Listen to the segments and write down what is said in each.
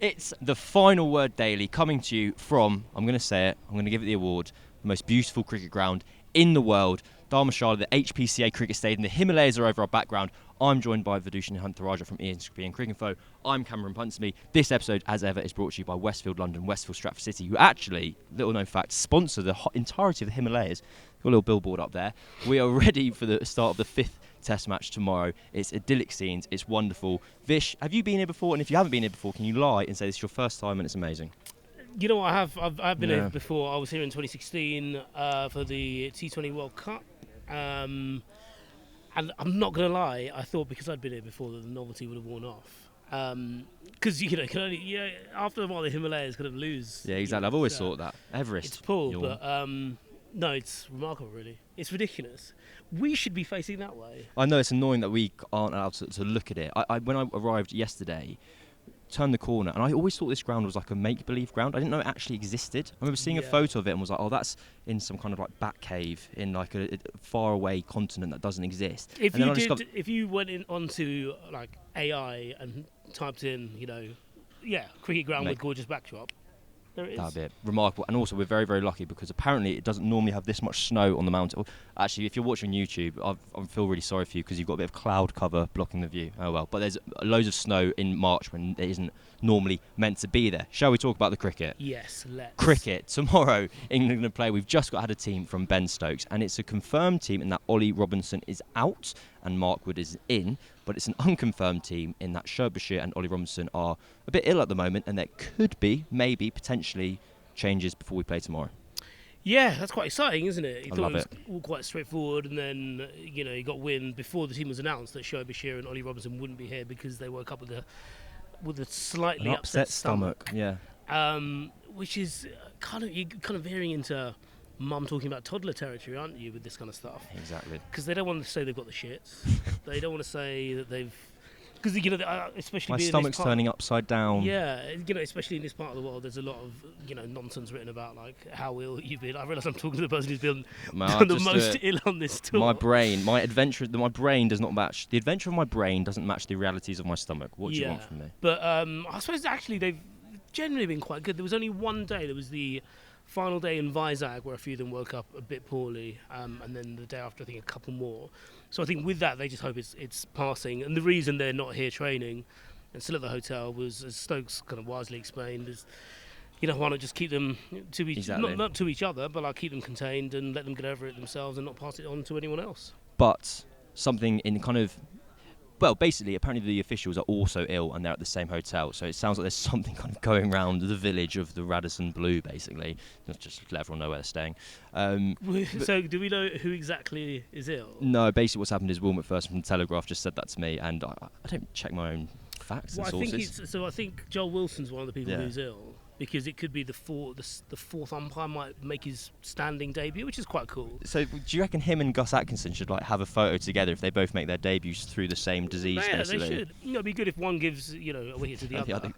It's the Final Word Daily coming to you from, I'm going to say it, I'm going to give it the award, the most beautiful cricket ground in the world, Dharamshala, the HPCA cricket stadium. The Himalayas are over our background. I'm joined by Vithushan Ehantharajah from ESPN Cricinfo. I'm Cameron Ponsonby. This episode, as ever, is brought to you by Westfield London, Westfield Stratford City, who actually, little known fact, sponsor the entirety of the Himalayas. Got a little billboard up there. We are ready for the start of the 5th Test match tomorrow. It's idyllic scenes. It's wonderful. Vish, have you been here before? And if you haven't been here before, can you lie and say this is your first time and it's amazing? You know what, I've been here before. I was here in 2016 for the T20 World Cup. And I'm not going to lie, I thought because I'd been here before that the novelty would have worn off. Because, after a while the Himalayas kind of lose. Yeah, exactly. I've always thought that. Everest. It's pulled, but no, it's remarkable, really. It's ridiculous. We should be facing that way. I know it's annoying that we aren't allowed to look at it. When I arrived yesterday, turned the corner, and I always thought this ground was like a make-believe ground. I didn't know it actually existed. I remember seeing a photo of it and was like, oh, that's in some kind of like bat cave in like a far-away continent that doesn't exist. If you went onto like AI and typed in, cricket ground with gorgeous backdrop, there it is. That'd be it. Remarkable. And also, we're very, very lucky because apparently it doesn't normally have this much snow on the mountain. Actually, if you're watching YouTube, I feel really sorry for you because you've got a bit of cloud cover blocking the view. Oh well. But there's loads of snow in March when it isn't normally meant to be there. Shall we talk about the cricket? Yes, let's. Cricket. Tomorrow, England are going to play. We've just had a team from Bairstow, and it's a confirmed team in that Ollie Robinson is out and Mark Wood is in. But it's an unconfirmed team in that Sherbashir and Ollie Robinson are a bit ill at the moment, and there could be, maybe, potentially changes before we play tomorrow. Yeah, that's quite exciting, isn't it? I love it. All quite straightforward, and then you got wind before the team was announced that Sherbashir and Ollie Robinson wouldn't be here because they woke up with a slightly upset stomach. Yeah. Which is you're kind of veering into mum talking about toddler territory, aren't you, with this kind of stuff? Exactly. Because they don't want to say they've got the shits. They don't want to say that they've... Because, especially... My stomach's turning upside down. Yeah, especially in this part of the world, there's a lot of, nonsense written about, like, how ill you've been. I realise I'm talking to the person who's been the most ill on this tour. My brain does not match... The adventure of my brain doesn't match the realities of my stomach. What do you want from me? But I suppose, actually, they've generally been quite good. There was only one day. There was the final day in Vizag where a few of them woke up a bit poorly, and then the day after I think a couple more. So I think with that they just hope it's passing. And the reason they're not here training and still at the hotel was, as Stokes kind of wisely explained, is why not just keep them to each not to each other, but like keep them contained and let them get over it themselves and not pass it on to anyone else. But something in kind of... Well, basically, apparently the officials are also ill and they're at the same hotel. So it sounds like there's something kind of going around the village of the Radisson Blu, basically. Just let everyone know where they're staying. So do we know who exactly is ill? No, basically what's happened is Will McPherson from the Telegraph just said that to me, and I don't check my own facts and sources. I think Joel Wilson's one of the people who's ill. Because it could be the fourth umpire might make his standing debut, which is quite cool. So do you reckon him and Gus Atkinson should have a photo together if they both make their debuts through the same disease? Yeah, basically? They should. It'd be good if one gives a wicket to the other.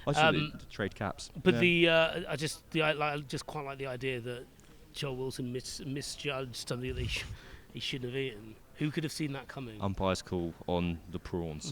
I should trade caps. But I just quite like the idea that Joel Wilson misjudged something that he shouldn't have eaten. Who could have seen that coming? Umpire's call on the prawns.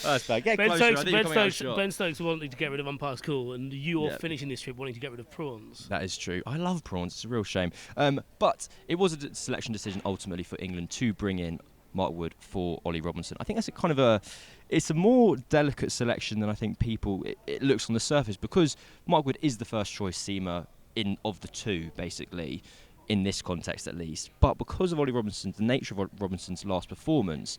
That's bad. Ben Stokes wanting to get rid of umpire's call, and you're finishing this trip wanting to get rid of prawns. That is true. I love prawns. It's a real shame. But it was a selection decision ultimately for England to bring in Mark Wood for Ollie Robinson. I think that's it's a more delicate selection than I think it looks on the surface, because Mark Wood is the first choice seamer of the two, basically, in this context at least. But because of Ollie Robinson, the nature of Robinson's last performance,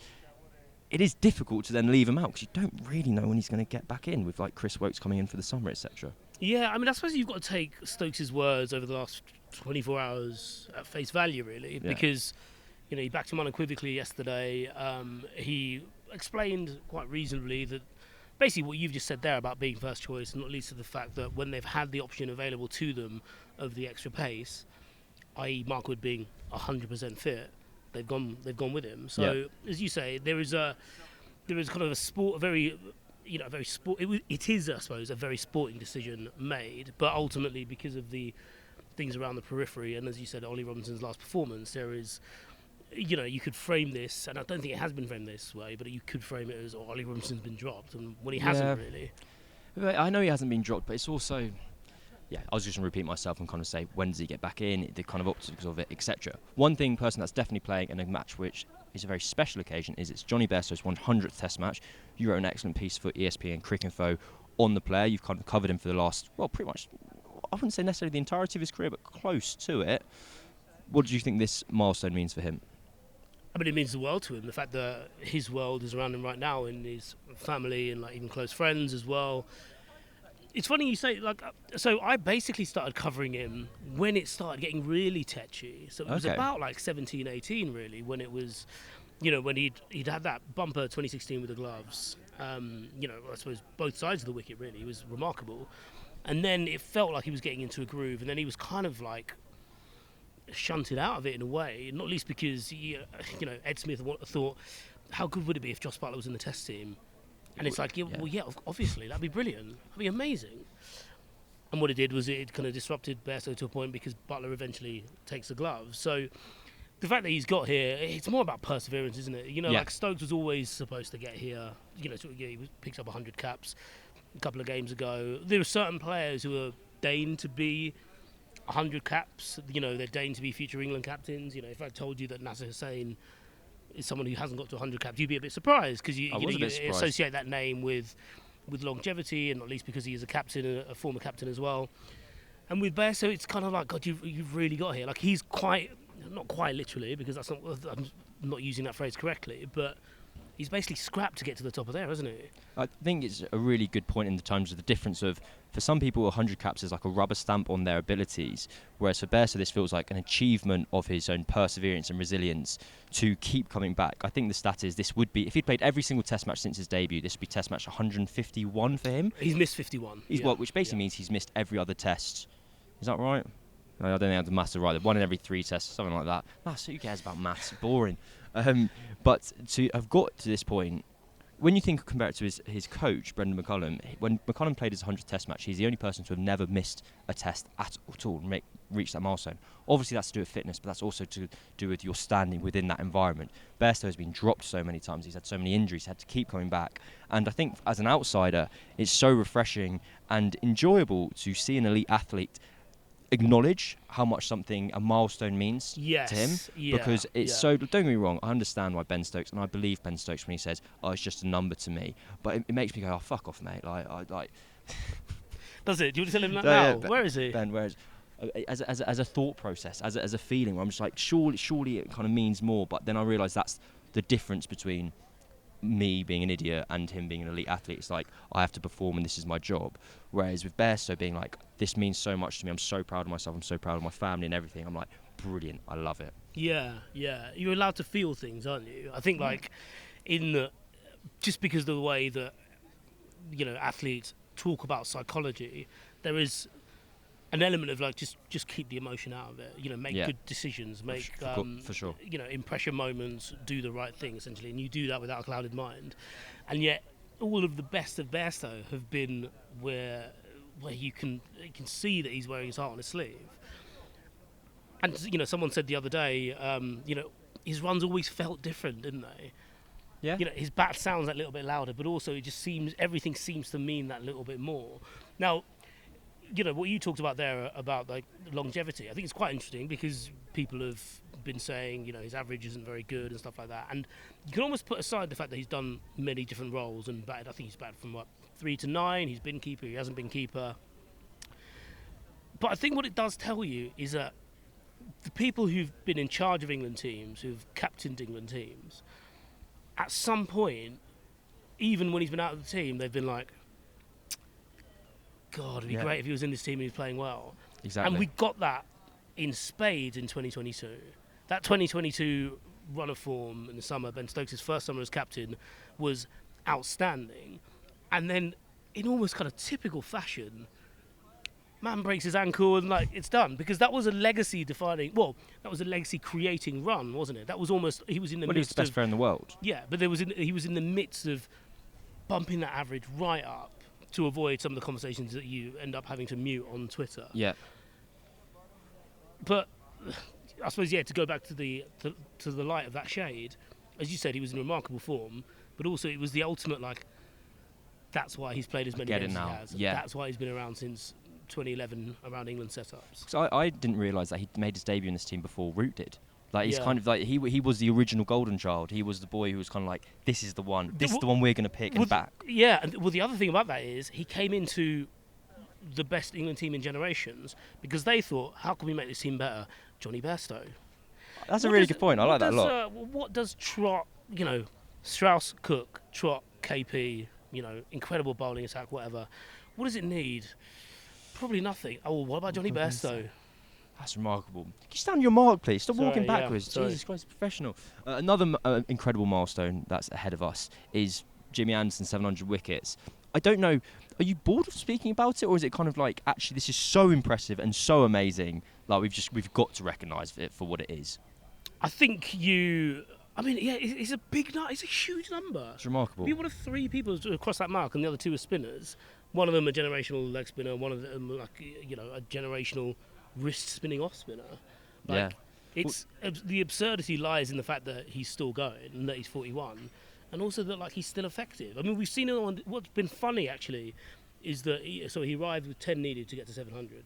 it is difficult to then leave him out because you don't really know when he's going to get back in with like Chris Wokes coming in for the summer, etc. Yeah, I mean, I suppose you've got to take Stokes' words over the last 24 hours at face value, really, because he backed him unequivocally yesterday. He explained quite reasonably that basically what you've just said there about being first choice, not least to the fact that when they've had the option available to them of the extra pace, i.e. Mark Wood being 100% fit, they've gone with him. So as you say, there is kind of a sport, it is, I suppose, a very sporting decision made, but ultimately because of the things around the periphery, and as you said, Ollie Robinson's last performance, there is you could frame this, and I don't think it has been framed this way, but you could frame it as, Ollie Robinson's been dropped, and when he hasn't really. I know he hasn't been dropped, but it's also, I was just going to repeat myself and kind of say, when does he get back in, the kind of optics of it, etc. One person that's definitely playing in a match which is a very special occasion is it's Johnny Bairstow's 100th Test match. You wrote an excellent piece for ESPN Cricinfo on the player. You've kind of covered him for the last, pretty much, I wouldn't say necessarily the entirety of his career, but close to it. What do you think this milestone means for him? I mean, it means the world to him. The fact that his world is around him right now, and his family and even close friends as well. It's funny you say, so I basically started covering him when it started getting really tetchy. So it was about 17, 18 really, when it was, when he'd had that bumper 2016 with the gloves. I suppose both sides of the wicket really. He was remarkable. And then it felt like he was getting into a groove, and then he was kind of shunted out of it in a way, not least because Ed Smith thought, how good would it be if Joss Buttler was in the Test team? And it's obviously that'd be brilliant, that'd be amazing. And what it did was it kind of disrupted Bairstow to a point because Buttler eventually takes the gloves. So the fact that he's got here, it's more about perseverance, isn't it? Stokes was always supposed to get here. He picked up 100 caps a couple of games ago. There are certain players who are deigned to be 100 caps, they're deigned to be future England captains. If I told you that Nasser Hussain is someone who hasn't got to 100 caps, you'd be a bit surprised because you associate that name with longevity, and not least because he is a captain, a former captain as well. And with Bairstow, it's kind of like, God, you've really got here. He's not quite literally, because I'm not using that phrase correctly, but he's basically scrapped to get to the top of there, hasn't he? I think it's a really good point in the terms of the difference of, for some people, 100 caps is like a rubber stamp on their abilities, whereas for Bairstow this feels like an achievement of his own perseverance and resilience to keep coming back. I think the stat is this would be, if he'd played every single Test match since his debut, this would be Test match 151 for him. He's missed 51. Which basically means he's missed every other Test. Is that right? I don't think I have the maths right. One in every 3 tests, something like that. So who cares about maths? Boring. But to have got to this point, when you compare it to his coach, Brendan McCullum, when McCullum played his 100th Test match, he's the only person to have never missed a Test at all and reach that milestone. Obviously, that's to do with fitness, but that's also to do with your standing within that environment. Bairstow has been dropped so many times. He's had so many injuries, had to keep coming back. And I think as an outsider, it's so refreshing and enjoyable to see an elite athlete acknowledge how much a milestone means to him, because it's so, don't get me wrong, I understand why Ben Stokes, and I believe Ben Stokes when he says, it's just a number to me, but it makes me go, fuck off, mate. Does it? Do you want to tell him that now? Ben, where is he? Ben, where is as a thought process, as a feeling, where I'm just like, surely it kind of means more, but then I realise that's the difference between me being an idiot and him being an elite athlete. It's like, I have to perform and this is my job. Whereas with Bairstow being like, this means so much to me, I'm so proud of myself, I'm so proud of my family and everything, I'm like, brilliant, I love it. Yeah. You're allowed to feel things, aren't you? I think just because of the way that athletes talk about psychology, there is an element of just keep the emotion out of it. Make good decisions, make for sure. In pressure moments, do the right thing essentially, and you do that without a clouded mind. And yet, all of the best of Bairstow have been where you can see that he's wearing his heart on his sleeve. And someone said the other day, his runs always felt different, didn't they? Yeah. His bat sounds that little bit louder, but also everything seems to mean that little bit more. Now, what you talked about there about longevity, I think it's quite interesting because people have been saying, his average isn't very good and stuff like that. And you can almost put aside the fact that he's done many different roles and batted. I think he's batted from 3 to 9. He's been keeper. He hasn't been keeper. But I think what it does tell you is that the people who've been in charge of England teams, who've captained England teams, at some point, even when he's been out of the team, they've been like, God, it'd be great if he was in this team and he was playing well. Exactly. And we got that in spades in 2022. That 2022 run of form in the summer, Ben Stokes' first summer as captain, was outstanding. And then, in almost kind of typical fashion, man breaks his ankle and it's done. Because that was a legacy-creating run, wasn't it? That was almost, he was in the midst of... He was the best player in the world. Yeah, but he was in the midst of bumping that average right up to avoid some of the conversations that you end up having to mute on Twitter. Yeah. But I suppose to go back to the light of that shade, as you said, he was in remarkable form, but also it was the ultimate that's why he's played as many games as he has. Yeah. That's why he's been around since 2011 around England setups. So I didn't realise that he made his debut in this team before Root did. Like he's kind of like he was the original golden child. He was the boy who was kind of like, this is the one. This is the one we're going to pick and back. Yeah, and the other thing about that is he came into the best England team in generations because they thought, how can we make this team better? Johnny Bairstow. That's a really good point. I like that a lot. What does Trott, Strauss, Cook, Trott, KP, incredible bowling attack, whatever. What does it need? Probably nothing. Oh, what about Johnny Bairstow? That's remarkable. Can you stand on your mark, please? Stop walking backwards. Yeah, Jesus Christ, professional. Another incredible milestone that's ahead of us is Jimmy Anderson's 700 wickets. I don't know, are you bored of speaking about it, or is it kind of like, actually, this is so impressive and so amazing, like we've got to recognise it for what it is? I think it's a big number. It's a huge number. It's remarkable. One of 3 people to cross that mark, and the other 2 are spinners. One of them a generational leg spinner, one of them a generational wrist spinning off spinner. It's the absurdity lies in the fact that he's still going and that he's 41, and also that he's still effective. I mean, we've seen it on. What's been funny actually is that he arrived with 10 needed to get to 700,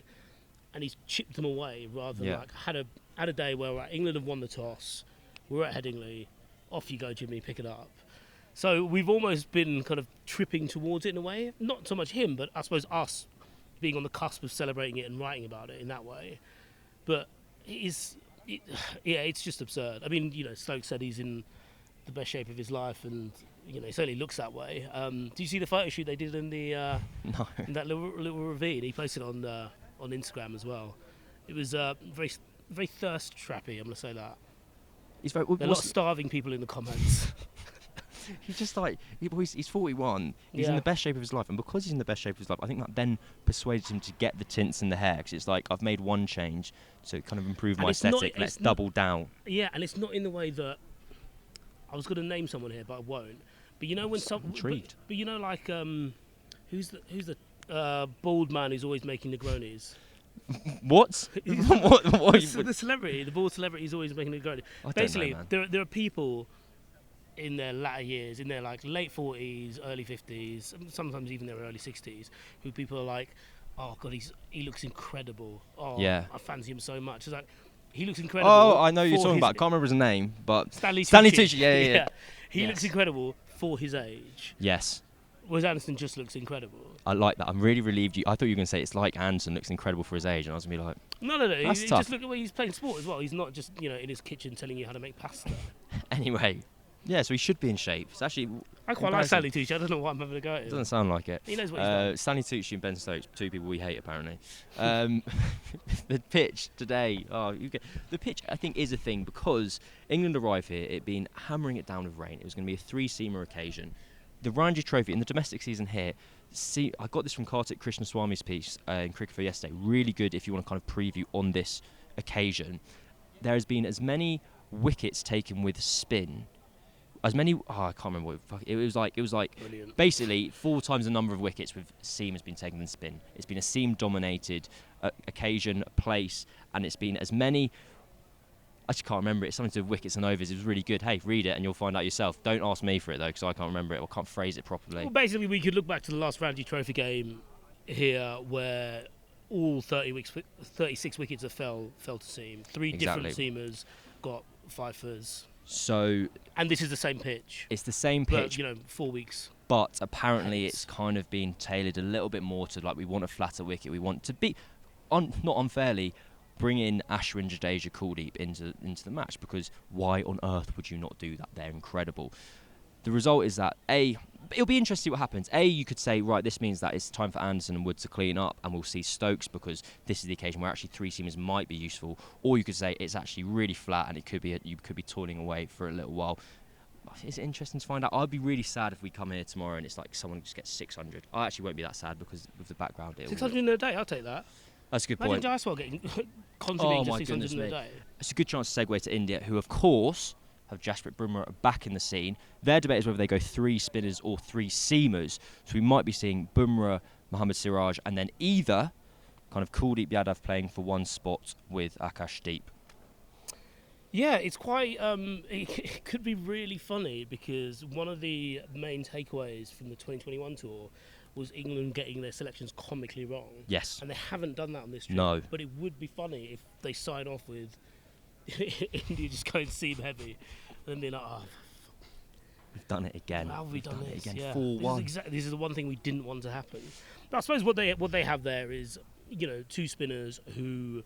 and he's chipped them away rather than had a day where England have won the toss. We're at Headingley. Off you go, Jimmy. Pick it up. So we've almost been kind of tripping towards it in a way. Not so much him, but I suppose us being on the cusp of celebrating it and writing about it in that way. But it's just absurd. I mean, Stokes said he's in the best shape of his life, and he certainly looks that way. Do you see the photo shoot they did in the no. in that little ravine? He posted on Instagram as well. It was very very thirst trappy. I'm going to say that. There are a lot of starving people in the comments. He's just he's 41. He's in the best shape of his life, and because he's in the best shape of his life, I think that then persuades him to get the tints in the hair, because it's like, I've made one change to kind of improve my aesthetic. Let's double down. Yeah, and it's not in the way that I was going to name someone here, but I won't. But when someone intrigued. But who's the bald man who's always making Negronis? What? The celebrity, the bald celebrity, is always making Negronis. Basically, don't know, man. There are people in their latter years, in their late 40s, early 50s, sometimes even their early 60s, who people are like, oh God, he looks incredible. Oh, yeah. I fancy him so much. It's like, he looks incredible. Oh, I know who you're talking about. I can't remember his name, but Stanley Tucci. Yeah. He looks incredible for his age. Yes. Whereas Anderson just looks incredible. I like that. I'm really relieved. I thought you were going to say it's like Anderson looks incredible for his age, and I was going to be like, no. That's tough. Just look at the way he's playing sport as well. He's not just in his kitchen telling you how to make pasta. Anyway. Yeah, so he should be in shape. It's actually I quite like Stanley Tucci. I don't know why I'm having a go at him. Doesn't sound like it. He knows what he's done. Stanley Tucci and Ben Stokes, 2 people we hate apparently. The pitch today. The pitch I think is a thing because England arrived here, it being hammering it down with rain. It was going to be a 3-seamer occasion. The Ranji Trophy in the domestic season here. I got this from Kartik Krishnaswamy's piece in Cricinfo yesterday. Really good if you want to kind of preview on this occasion. There has been as many wickets taken with spin. I can't remember what it was like. It was like Brilliant. Basically 4 times the number of wickets with seam has been taken than spin. It's been a seam-dominated occasion, place, and it's been as many. I just can't remember it. It's something to do with wickets and overs. It was really good. Hey, read it and you'll find out yourself. Don't ask me for it though, because I can't remember it or can't phrase it properly. Well, basically, we could look back to the last Ranji Trophy game here, where all 36 wickets that fell to seam. 3 different seamers got fifers. And this is the same pitch. It's the same pitch. But, 4 weeks. But apparently it's kind of been tailored a little bit more to, we want a flatter wicket. We want to be, not unfairly, bring in Ashwin, Jadeja, Kuldeep into the match, because why on earth would you not do that? They're incredible. The result is that, it'll be interesting to see what happens. You could say, right, this means that it's time for Anderson and Wood to clean up, and we'll see Stokes, because this is the occasion where actually 3-seamers might be useful. Or you could say it's actually really flat, and you could be toiling away for a little while. Is it interesting to find out? I'd be really sad if we come here tomorrow and it's like someone just gets 600. I actually won't be that sad, because with the background... 600 in a day, I'll take that. That's a good point. Imagine Jaiswal getting constantly just 600 in a day. It's a good chance to segue to India, who, of course, have Jasprit Bumrah back in the scene. Their debate is whether they go 3 spinners or 3 seamers. So we might be seeing Bumrah, Mohammad Siraj, and then either kind of Kuldeep Yadav playing for one spot with Akash Deep. Yeah, it's quite. It could be really funny because one of the main takeaways from the 2021 tour was England getting their selections comically wrong. Yes. And they haven't done that on this trip. No. But it would be funny if they sign off with India just going seam heavy and then being like, oh, We've done it again. how have we done it this? again. Yeah. 4-1. This is the one thing we didn't want to happen. But I suppose what they have there is, two spinners who,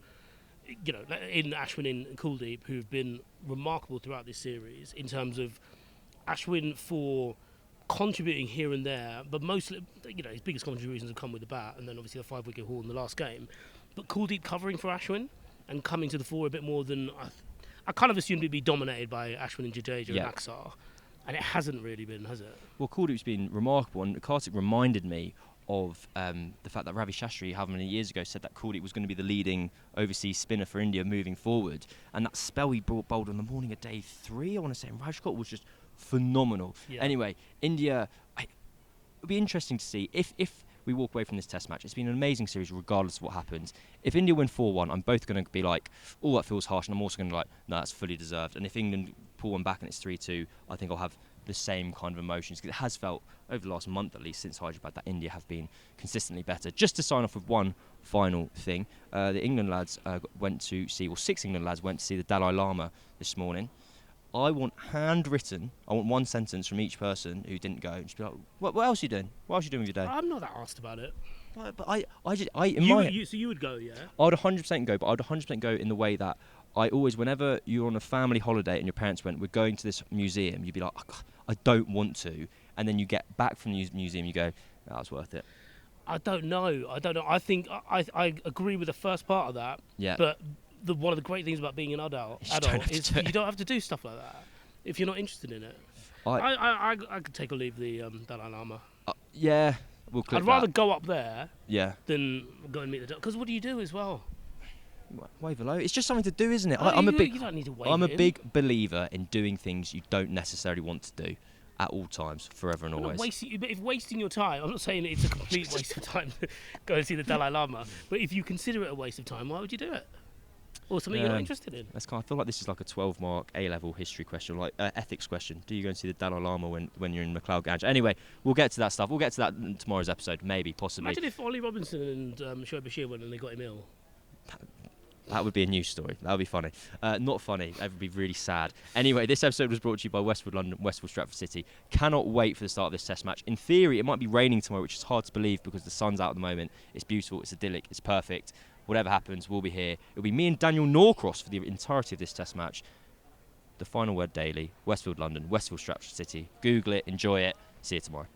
in Ashwin and Kuldeep, who've been remarkable throughout this series in terms of Ashwin for contributing here and there, but mostly, his biggest contributions have come with the bat, and then obviously the 5-wicket haul in the last game. But Kuldeep covering for Ashwin and coming to the fore a bit more than I kind of assumed it'd be dominated by Ashwin and Jadeja and Axar, and it hasn't really been, has it? Well, Kuldeep's been remarkable, and Kartik reminded me of the fact that Ravi Shastri, how many years ago, said that Kuldeep was going to be the leading overseas spinner for India moving forward. And that spell he bowled on the morning of day 3, I want to say, in Rajkot was just phenomenal. Yeah. Anyway, India, it'll be interesting to see if we walk away from this test match. It's been an amazing series regardless of what happens. If India win 4-1, I'm both going to be like, oh, that feels harsh, and I'm also going to be like, no, that's fully deserved. And if England pull one back and it's 3-2, I think I'll have the same kind of emotions, because it has felt over the last month at least since Hyderabad that India have been consistently better. Just to sign off with one final thing, the England lads six England lads went to see the Dalai Lama this morning. I want handwritten, I want one sentence from each person who didn't go. Just be like, what else are you doing? What else are you doing with your day? I'm not that asked about it. But so you would go, yeah? I would 100% go, but I would 100% go in the way that I always, whenever you're on a family holiday and your parents went, we're going to this museum, you'd be like, I don't want to. And then you get back from the museum, you go, that was worth it. I don't know. I think I agree with the first part of that. Yeah. But one of the great things about being an adult is you don't have to do stuff like that if you're not interested in it. I could take or leave the Dalai Lama. Yeah. I'd rather go up there than go and meet the Dalai. Because what do you do as well? Wave hello. It's just something to do, isn't it? You don't need to wave I'm a big believer in doing things you don't necessarily want to do at all times, forever and always. But if wasting your time, I'm not saying it's a complete waste of time to go and see the Dalai Lama, but if you consider it a waste of time, why would you do it? Or something you're not interested in? I feel like this is like a 12-mark A-level history question, like ethics question. Do you go and see the Dalai Lama when you're in McLeod Ganj? Anyway, we'll get to that stuff. We'll get to that in tomorrow's episode, maybe, possibly. Imagine if Ollie Robinson and Shoaib Bashir went and they got him ill. That would be a news story. That would be funny. Not funny. That would be really sad. Anyway, this episode was brought to you by Westfield London, Westfield Stratford City. Cannot wait for the start of this test match. In theory, it might be raining tomorrow, which is hard to believe because the sun's out at the moment. It's beautiful. It's idyllic. It's perfect. Whatever happens, we'll be here. It'll be me and Daniel Norcross for the entirety of this test match. The Final Word Daily, Westfield London, Westfield Stratford City. Google it. Enjoy it. See you tomorrow.